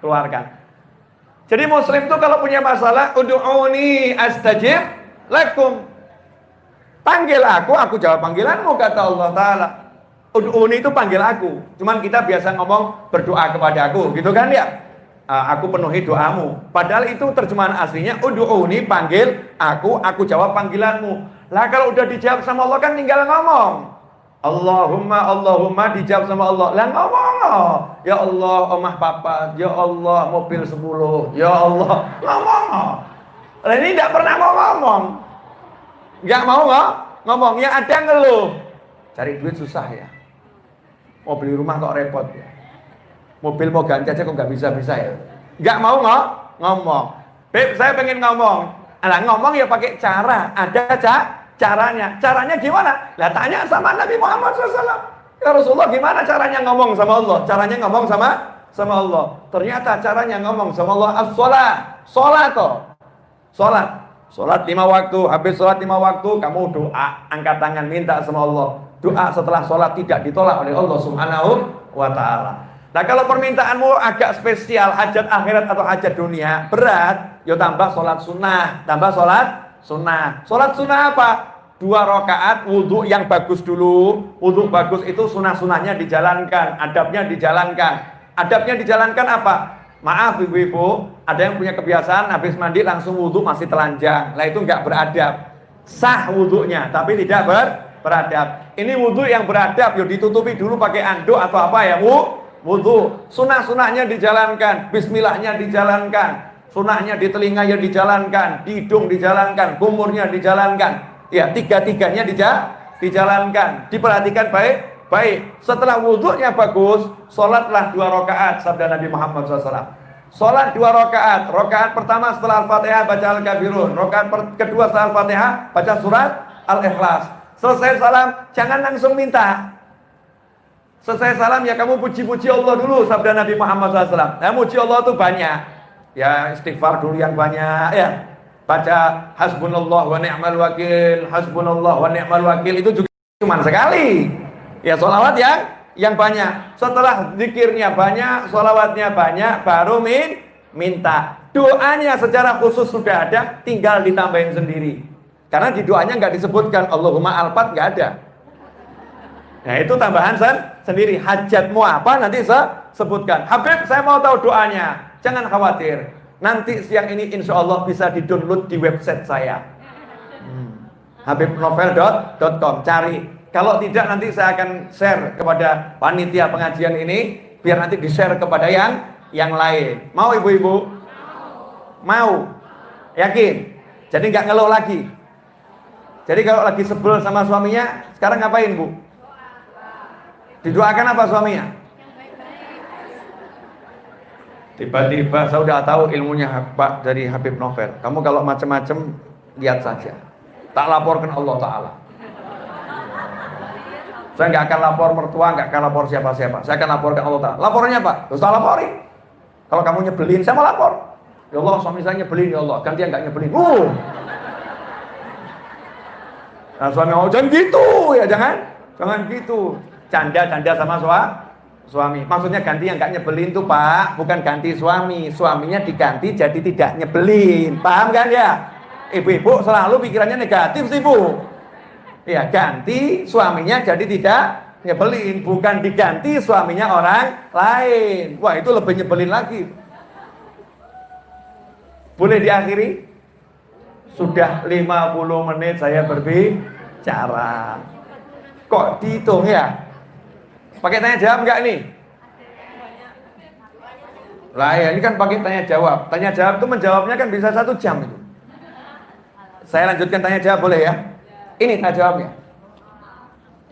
keluarkan. Jadi muslim itu kalau punya masalah, ud'uni astajib lakum. Panggil aku jawab panggilanmu, kata Allah Ta'ala. Ud'uni itu panggil aku. Cuman kita biasa ngomong berdoa kepada aku, gitu kan ya? Aku penuhi doamu. Padahal itu terjemahan aslinya, ud'uni, panggil aku jawab panggilanmu. Lah kalau udah dijawab sama Allah kan tinggal ngomong. Allahumma dijawab sama Allah. Lah ngomong. Ya Allah, omah papa. Ya Allah, mobil 10. Ya Allah, ngomong. Lah ini tidak pernah mau ngomong. Nggak mau ngomong, yang ada ngeluh. Cari duit susah ya. Mau beli rumah kok repot ya. Mobil mau ganti aja kok nggak bisa ya. Nggak mau ngomong. Beb, saya pengen ngomong. Lah ngomong ya pakai cara. Ada caranya. Caranya gimana? Lah tanya sama Nabi Muhammad SAW. Ya Rasulullah, gimana caranya ngomong sama Allah? Caranya ngomong sama Allah. Ternyata caranya ngomong sama Allah Sholat 5 waktu, habis sholat 5 waktu, kamu doa, angkat tangan, minta sama Allah. Doa setelah sholat tidak ditolak oleh Allah Subhanahu wa Ta'ala. Nah kalau permintaanmu agak spesial, hajat akhirat atau hajat dunia, berat, ya tambah sholat sunnah. Sholat sunnah apa? 2 rakaat wudhu yang bagus dulu. Wudhu bagus itu sunnah-sunnahnya dijalankan, adabnya dijalankan apa? Maaf ibu-ibu, ada yang punya kebiasaan habis mandi langsung wudhu masih telanjang. Lah itu nggak beradab. Sah wudhunya, tapi tidak beradab. Ini wudhu yang beradab, yuk ditutupi dulu pakai anduk atau apa ya, wudhu. Sunnah-sunnahnya dijalankan, bismillahnya dijalankan, sunnahnya di telinga yang dijalankan, di hidung dijalankan, kumurnya dijalankan. Ya, tiga-tiganya dijalankan, diperhatikan baik. Setelah wudhunya bagus, sholatlah 2 rakaat, sabda Nabi Muhammad SAW. Sholat 2 rakaat. Rakaat pertama setelah Al-Fatihah baca Al-Kafirun. Rakaat kedua setelah Al-Fatihah baca surat Al-Ikhlas. Selesai salam, jangan langsung minta. Selesai salam ya kamu puji-puji Allah dulu, sabda Nabi Muhammad SAW. Ya muji Allah itu banyak. Ya istighfar dulu yang banyak. Ya baca hasbunallah wa ni'mal wakil, hasbunallah wa ni'mal wakil, itu juga cuma sekali. Ya sholawat yang banyak. Setelah zikirnya banyak, sholawatnya banyak, baru minta. Doanya secara khusus sudah ada, tinggal ditambahin sendiri. Karena di doanya nggak disebutkan Allahumma al-fat, nggak ada. Nah itu tambahan sendiri. Hajatmu apa nanti saya sebutkan. Habib, saya mau tahu doanya. Jangan khawatir. Nanti siang ini insya Allah bisa di-download di website saya. habibnovel.com, cari. Kalau tidak nanti saya akan share kepada panitia pengajian ini, biar nanti di-share kepada yang lain. Mau ibu-ibu? Mau? Yakin? Jadi nggak ngeluh lagi. Jadi kalau lagi sebel sama suaminya, sekarang ngapain Bu? Didoakan apa suaminya? Tiba-tiba saya udah tahu ilmunya Pak dari Habib Novel. Kamu kalau macam-macam lihat saja. Tak laporkan Allah Ta'ala. Saya nggak akan lapor mertua, nggak akan lapor siapa-siapa. Saya akan laporkan Allah Ta'ala. Laporannya apa? Terus tak laporin. Kalau kamu nyebelin, saya mau lapor. Ya Allah, suami saya nyebelin, ya Allah. Gantian nggak nyebelin. Nah, suami mau jangan gitu ya, jangan gitu. Canda sama suami. Maksudnya ganti yang nggak nyebelin tuh Pak, bukan ganti suami. Suaminya diganti jadi tidak nyebelin. Paham kan ya? Ibu-ibu selalu pikirannya negatif sih Bu. Ya, ganti suaminya jadi tidak nyebelin, bukan diganti suaminya orang lain. Wah, itu lebih nyebelin lagi. Boleh diakhiri? Sudah 50 menit saya berbicara. Kok dihitung ya? Pakai tanya jawab enggak nih? Lah ya, ini kan pakai tanya jawab. Tanya jawab itu menjawabnya kan bisa 1 jam itu. Saya lanjutkan tanya jawab boleh ya? Ini tanya jawabnya.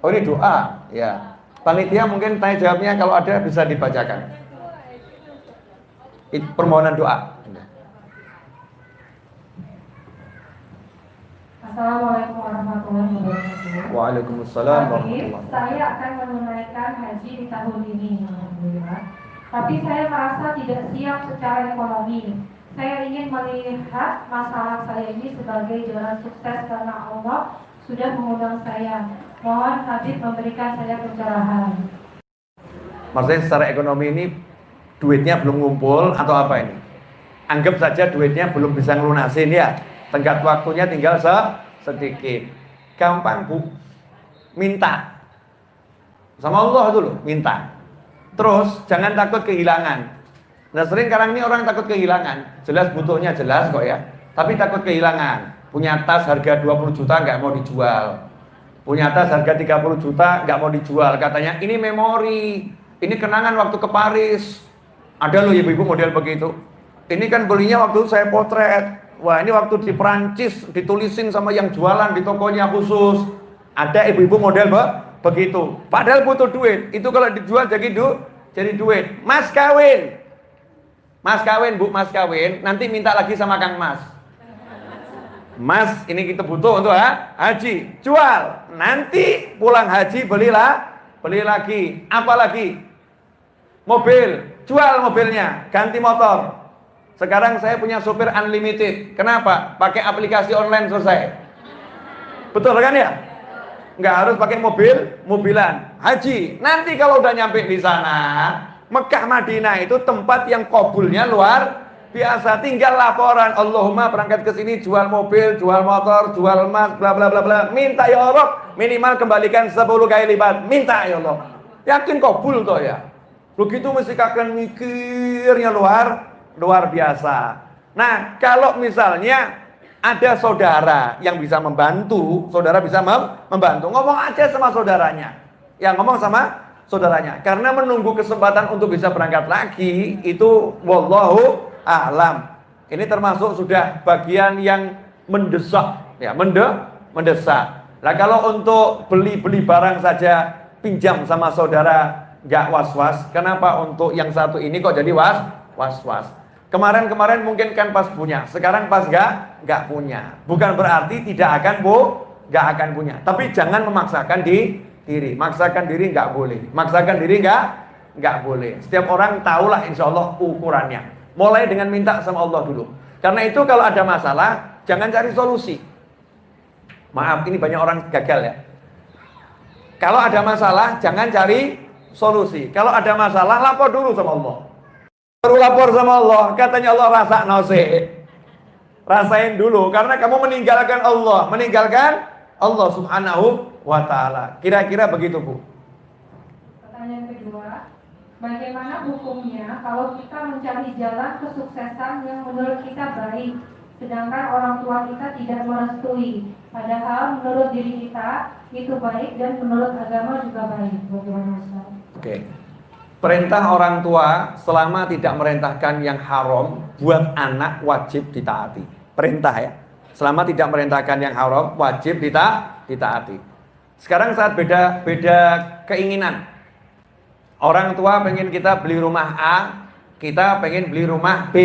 Oh ini doa, ya. Panitia mungkin tanya jawabnya kalau ada bisa dibacakan. Permohonan doa. Assalamualaikum warahmatullahi wabarakatuh. Waalaikumsalam warahmatullahi wabarakatuh. Saya akan menunaikan haji di tahun ini, alhamdulillah. Tapi saya merasa tidak siap secara ekonomi. Saya ingin melihat masalah saya ini sebagai jalan sukses karena Allah sudah mengundang saya. Mohon Habib memberikan saya pencerahan. Maksudnya secara ekonomi ini duitnya belum ngumpul atau apa ini? Anggap saja duitnya belum bisa ngelunasin ya. Tenggat waktunya tinggal sedikit. Gampang Bu. Minta. Sama Allah dulu, minta. Terus jangan takut kehilangan. Nah sering sekarang ini orang takut kehilangan. Jelas butuhnya jelas kok ya. Tapi takut kehilangan. Punya tas harga 20 juta nggak mau dijual. Punya tas harga 30 juta nggak mau dijual. Katanya ini memori. Ini kenangan waktu ke Paris. Ada loh ibu-ibu model begitu. Ini kan belinya waktu saya potret. Wah ini waktu di Perancis ditulisin sama yang jualan di tokonya khusus. Ada ibu-ibu model begitu. Padahal butuh duit. Itu kalau dijual jadi duit. Mas kawin. Mas kawin Bu, mas kawin. Nanti minta lagi sama Kang Mas. Mas ini kita butuh untuk haji. Jual. Nanti pulang haji beli lagi. Apa lagi? Mobil. Jual mobilnya. Ganti motor. Sekarang saya punya sopir unlimited. Kenapa? Pakai aplikasi online selesai. Betul kan ya? Nggak harus pakai mobilan. Haji. Nanti kalau udah nyampe di sana, Mekah Madinah itu tempat yang kabulnya luar biasa. Tinggal laporan, Allahumma berangkat ke sini jual mobil, jual motor, jual emas, bla bla bla bla. Minta ya Allah, minimal kembalikan 10 kali lipat. Minta ya Allah. Yakin kabul toh ya. Begitu mesti kakek mikirnya luar biasa. Nah, kalau misalnya ada saudara yang bisa membantu, saudara bisa membantu, ngomong aja sama saudaranya. Yang ngomong sama saudaranya. Karena menunggu kesempatan untuk bisa berangkat lagi, itu wallahu a'lam. Ini termasuk sudah bagian yang mendesak, ya, mendesak. Nah, kalau untuk beli barang saja pinjam sama saudara nggak was-was, kenapa untuk yang satu ini kok jadi was-was? Kemarin mungkin kan pas punya, sekarang pas nggak punya. Bukan berarti nggak akan punya. Tapi jangan memaksakan diri. Maksakan diri nggak boleh. Maksakan diri nggak boleh. Setiap orang tahulah insya Allah ukurannya. Mulai dengan minta sama Allah dulu. Karena itu kalau ada masalah, jangan cari solusi. Maaf, ini banyak orang gagal ya. Kalau ada masalah, jangan cari solusi. Kalau ada masalah, lapor dulu sama Allah. Baru lapor sama Allah, katanya Allah rasa nose. Rasain dulu, karena kamu meninggalkan Allah subhanahu wa ta'ala. Kira-kira begitu Bu. Pertanyaan kedua, bagaimana hukumnya kalau kita mencari jalan kesuksesan yang menurut kita baik, sedangkan orang tua kita tidak merestui, padahal menurut diri kita itu baik dan menurut agama juga baik. Bagaimana Ustaz? Oke. Perintah orang tua selama tidak merintahkan yang haram buat anak wajib ditaati. Perintah ya. Selama tidak merintahkan yang haram wajib ditaati. Sekarang saat beda keinginan. Orang tua pengen kita beli rumah A, kita pengen beli rumah B.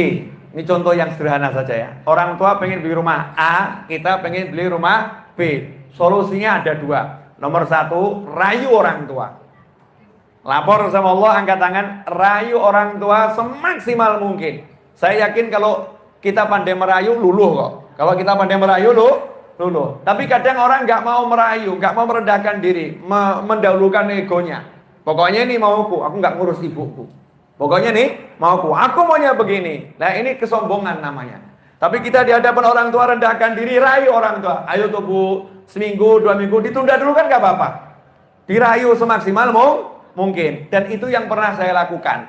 Ini contoh yang sederhana saja ya. Orang tua pengen beli rumah A, kita pengen beli rumah B. Solusinya ada dua. Nomor satu, rayu orang tua. Lapor sama Allah, angkat tangan, rayu orang tua semaksimal mungkin. Saya yakin kalau kita pandai merayu, luluh kok. Kalau kita pandai merayu, luluh. Tapi kadang orang nggak mau merayu, nggak mau merendahkan diri, mendahulukan egonya. Pokoknya ini mauku, aku nggak ngurus ibuku. Pokoknya nih mauku, aku maunya begini. Nah ini kesombongan namanya. Tapi kita di hadapan orang tua rendahkan diri, rayu orang tua. Ayo tuh Bu, seminggu, 2 minggu, ditunda dulu kan nggak apa-apa. Dirayu semaksimal mungkin. Dan itu yang pernah saya lakukan.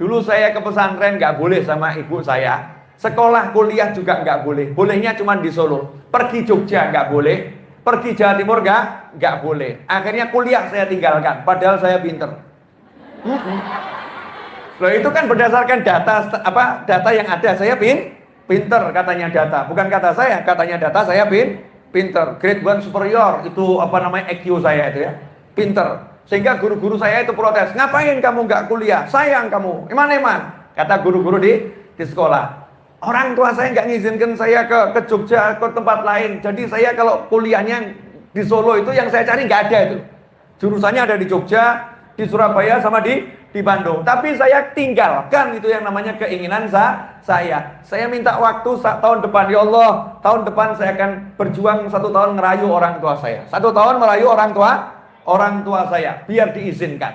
Dulu saya ke pesantren nggak boleh sama ibu saya. Sekolah kuliah juga nggak boleh. Bolehnya cuma di Solo. Pergi Jogja nggak boleh. Pergi Jawa Timur nggak boleh. Akhirnya kuliah saya tinggalkan. Padahal saya pinter. Loh itu kan berdasarkan data yang ada. Saya pinter katanya data. Bukan kata saya, katanya data saya pinter. Grade 1 superior itu IQ saya itu ya. Pinter. Sehingga guru-guru saya itu protes, ngapain kamu nggak kuliah? Sayang kamu, eman. Kata guru-guru di sekolah. Orang tua saya nggak ngizinkan saya ke Jogja, ke tempat lain. Jadi saya kalau kuliahnya di Solo itu yang saya cari nggak ada itu. Jurusannya ada di Jogja, di Surabaya, sama di Bandung. Tapi saya tinggalkan itu yang namanya keinginan saya. Saya minta waktu tahun depan, ya Allah, tahun depan saya akan berjuang 1 tahun ngerayu orang tua saya. 1 tahun merayu orang tua saya biar diizinkan.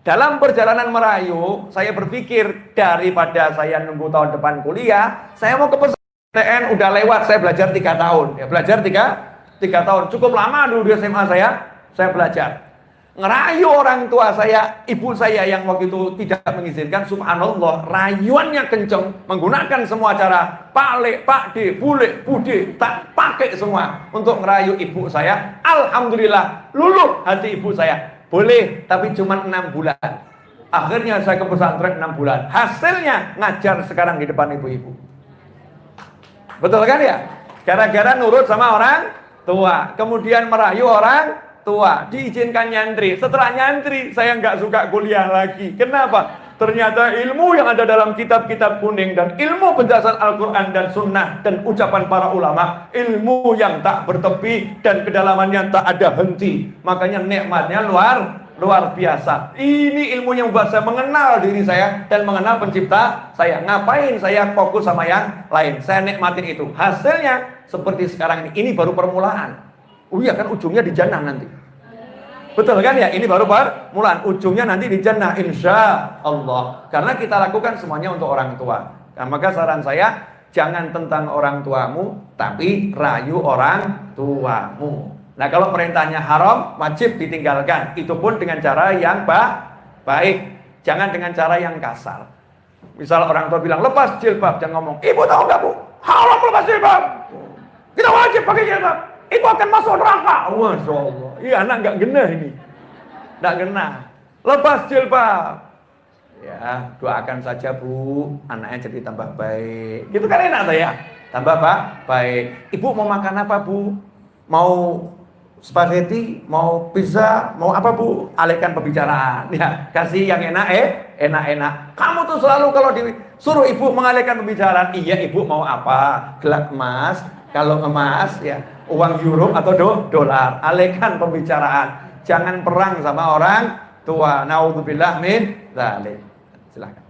Dalam perjalanan merayu, saya berpikir daripada saya nunggu tahun depan kuliah, saya mau ke pesantren, udah lewat, saya belajar 3 tahun. Ya, belajar 3 tahun. Cukup lama dulu di SMA saya belajar. Ngerayu orang tua saya, ibu saya yang waktu itu tidak mengizinkan, subhanallah, rayuannya kenceng, menggunakan semua cara, Pak Le, Pak D, Bule, Bude, tak pakai semua untuk ngerayu ibu saya. Alhamdulillah, luluh hati ibu saya. Boleh, tapi cuma 6 bulan. Akhirnya saya ke pesantren 6 bulan. Hasilnya ngajar sekarang di depan ibu-ibu. Betul kan ya? Gara-gara nurut sama orang tua, kemudian merayu orang tua, diizinkan nyantri. Setelah nyantri, saya nggak suka kuliah lagi. Kenapa? Ternyata ilmu yang ada dalam kitab-kitab kuning dan ilmu penjelasan Al-Quran dan Sunnah dan ucapan para ulama, ilmu yang tak bertepi dan kedalamannya tak ada henti. Makanya nikmatnya luar biasa. Ini ilmu yang membuat saya mengenal diri saya dan mengenal pencipta saya. Ngapain saya fokus sama yang lain? Saya nikmatin itu. Hasilnya seperti sekarang ini baru permulaan. Oh iya kan ujungnya di jannah nanti. Betul kan ya? Ini baru permulaan. Ujungnya nanti di jannah insya Allah. Karena kita lakukan semuanya untuk orang tua. Nah, maka saran saya, jangan tentang orang tuamu, tapi rayu orang tuamu. Nah kalau perintahnya haram, wajib ditinggalkan. Itu pun dengan cara yang baik. Jangan dengan cara yang kasar. Misal orang tua bilang, lepas jilbab. Jangan ngomong, ibu tahu nggak bu? Haram lepas jilbab. Kita wajib pakai jilbab. Itu akan masuk neraka. Masya Allah. Iya anak nggak genah ini. Nggak genah. Lepas jilbab. Ya doakan saja bu. Anaknya jadi tambah baik. Gitu kan enak ya. Tambah baik. Ibu mau makan apa bu? Mau spaghetti? Mau pizza? Mau apa bu? Alihkan pembicaraan. Ya kasih yang enak enak. Kamu tuh selalu kalau disuruh ibu mengalihkan pembicaraan. Iya ibu mau apa? Gelas emas. Kalau emas ya uang euro atau dolar. Alihkan pembicaraan. Jangan perang sama orang tua. Naudzubillah min dzalik. Silakan.